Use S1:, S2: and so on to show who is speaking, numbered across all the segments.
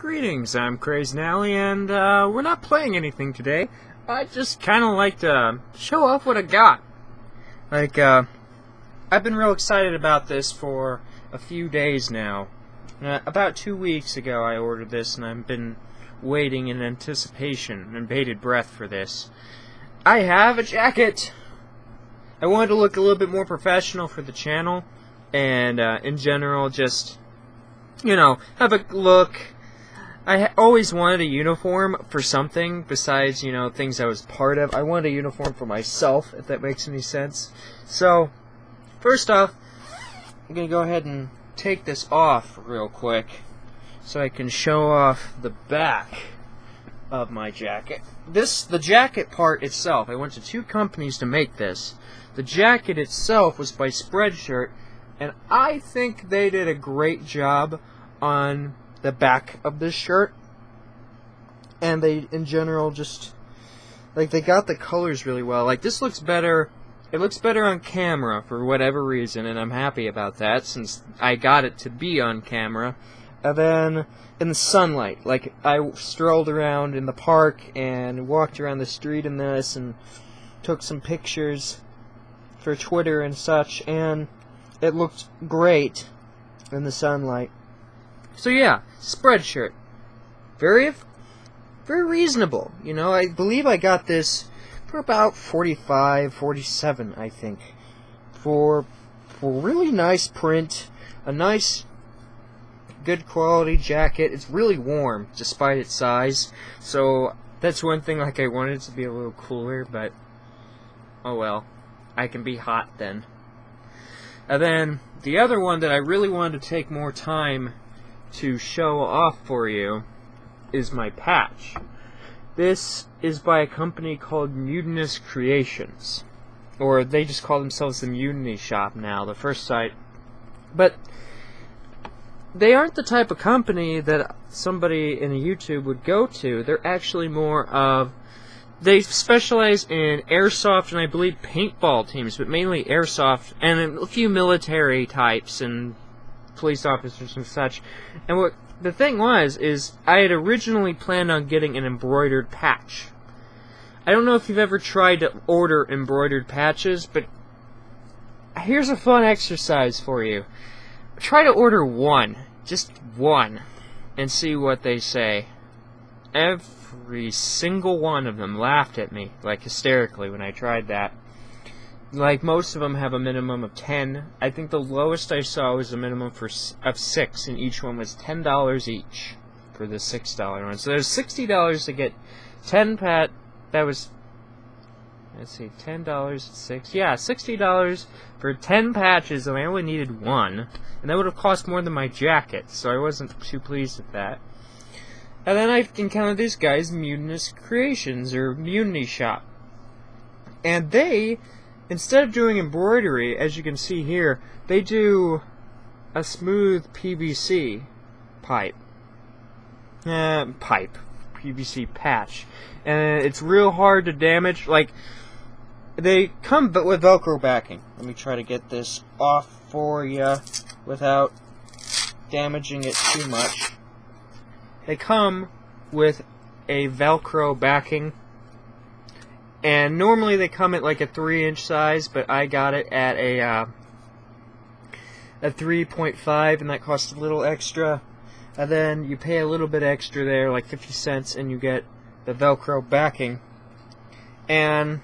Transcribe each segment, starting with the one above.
S1: Greetings, I'm Crazy Nally, and we're not playing anything today. I just kind of like to show off what I got. Like, I've been real excited about this for a few days now. About 2 weeks ago I ordered this, and I've been waiting in anticipation and bated breath for this. I have a jacket! I wanted to look a little bit more professional for the channel, and in general, just, you know, have a look. I always wanted a uniform for something besides, you know, things I was part of. I wanted a uniform for myself, if that makes any sense. So, first off, I'm going to go ahead and take this off real quick so I can show off the back of my jacket. The jacket part itself, I went to 2 companies to make this. The jacket itself was by Spreadshirt, and I think they did a great job on the back of this shirt, and they in general just like they got the colors really well. Like, this looks better, it looks better on camera for whatever reason, and I'm happy about that since I got it to be on camera. And then in the sunlight, like, I strolled around in the park and walked around the street in this and took some pictures for Twitter and such, and it looked great in the sunlight. So yeah, Spreadshirt. Very reasonable. You know, I believe I got this for about $45, $47, I think. For really nice print, a nice, good quality jacket. It's really warm, despite its size. So that's one thing, like, I wanted it to be a little cooler, but oh well. I can be hot then. And then, the other one that I really wanted to take more time to show off for you is my patch. This is by a company called Mutiny Creations, or they just call themselves the Mutiny Shop now, the first site. But they aren't the type of company that somebody in YouTube would go to. They're actually more of, they specialize in airsoft and I believe paintball teams, but mainly airsoft, and a few military types and police officers and such. And what the thing was is I had originally planned on getting an embroidered patch. I don't know if you've ever tried to order embroidered patches, but here's a fun exercise for you. Try to order one, just one, and see what they say. Every single one of them laughed at me, like, hysterically when I tried that. Like, most of them have a minimum of 10. I think the lowest I saw was a minimum of 6, and each one was $10 each for the $6 one. So there's $60 to get 10 that was, let's see, $10 at 6. Yeah, $60 for 10 patches, and I only needed one. And that would have cost more than my jacket, so I wasn't too pleased with that. And then I encountered these guys, Mutiny Creations, or Mutiny Shop. And they, instead of doing embroidery, as you can see here, they do a smooth PVC pipe. PVC patch. And it's real hard to damage. Like, they come but with Velcro backing. Let me try to get this off for you without damaging it too much. They come with a Velcro backing. And normally they come at like a 3-inch size, but I got it at a 3.5, and that costs a little extra. And then you pay a little bit extra there, like 50 cents, and you get the Velcro backing. And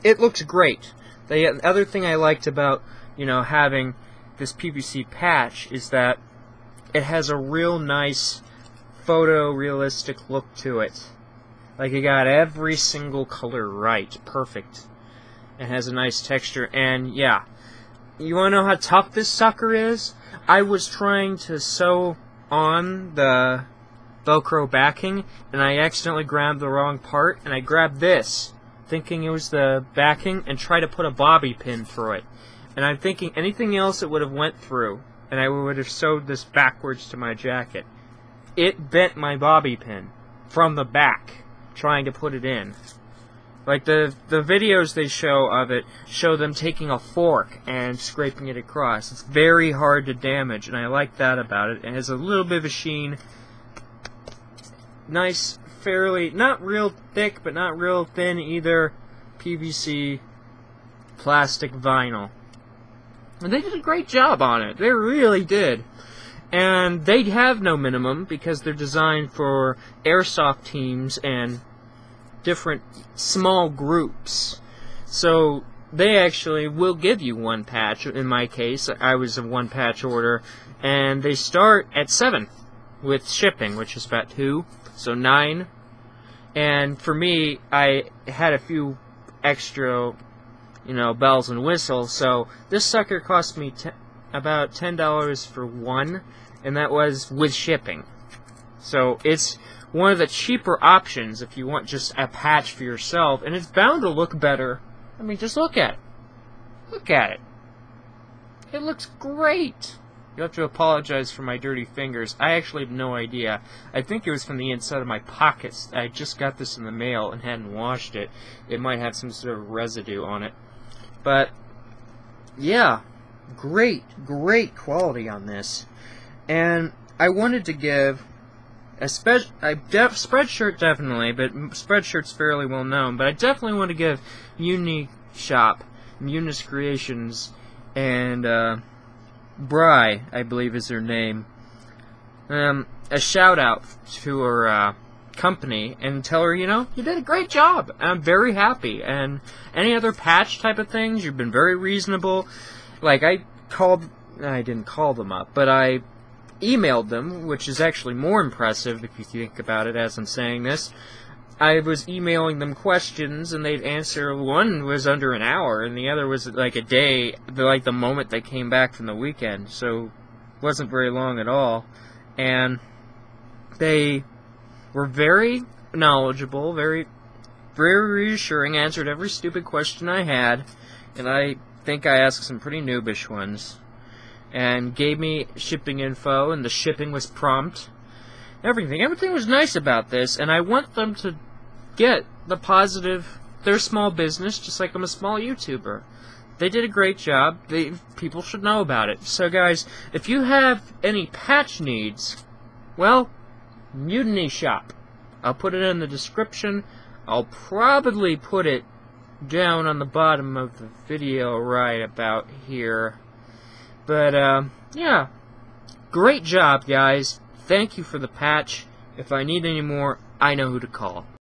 S1: it looks great. The other thing I liked about, you know, having this PVC patch is that it has a real nice photorealistic look to it. Like, it got every single color right, perfect. It has a nice texture, and yeah. You wanna know how tough this sucker is? I was trying to sew on the Velcro backing, and I accidentally grabbed the wrong part, and I grabbed this, thinking it was the backing, and tried to put a bobby pin through it. And I'm thinking anything else it would have went through, and I would have sewed this backwards to my jacket. It bent my bobby pin from the back, trying to put it in. Like, the videos they show of it show them taking a fork and scraping it across. It's very hard to damage, and I like that about it. It has a little bit of a sheen, nice, fairly, not real thick, but not real thin either, PVC plastic vinyl. And they did a great job on it. They really did. And they have no minimum because they're designed for airsoft teams and different small groups. So they actually will give you one patch. In my case, I was a one patch order, and they start at 7 with shipping, which is about 2, so 9. And for me, I had a few extra, bells and whistles, so this sucker cost me about $10 for one, and that was with shipping. So it's one of the cheaper options if you want just a patch for yourself, and it's bound to look better. I mean, just look at it. Look at it. It looks great. You have to apologize for my dirty fingers. I actually have no idea. I think it was from the inside of my pockets. I just got this in the mail and hadn't washed it. It might have some sort of residue on it. But, yeah. Great quality on this. And I wanted to give Spreadshirt definitely, but Spreadshirt's fairly well known, but I definitely want to give Mutiny Shop, Munis Creations, and Bry, I believe is her name, a shout out to her company and tell her, you did a great job. I'm very happy. And any other patch type of things, you've been very reasonable. Like, I didn't call them up, but I emailed them, which is actually more impressive if you think about it as I'm saying this. I was emailing them questions, and they'd answer. One was under an hour, and the other was like a day, like the moment they came back from the weekend, so it wasn't very long at all. And they were very knowledgeable, very reassuring, answered every stupid question I had, and I think I asked some pretty noobish ones, and gave me shipping info, and the shipping was prompt. Everything was nice about this, and I want them to get the positive. They're a small business, just like I'm a small YouTuber. They did a great job. People should know about it. So guys, if you have any patch needs, well, Mutiny Shop. I'll put it in the description. I'll probably put it down on the bottom of the video right about here. But, yeah. Great job, guys. Thank you for the patch. If I need any more, I know who to call.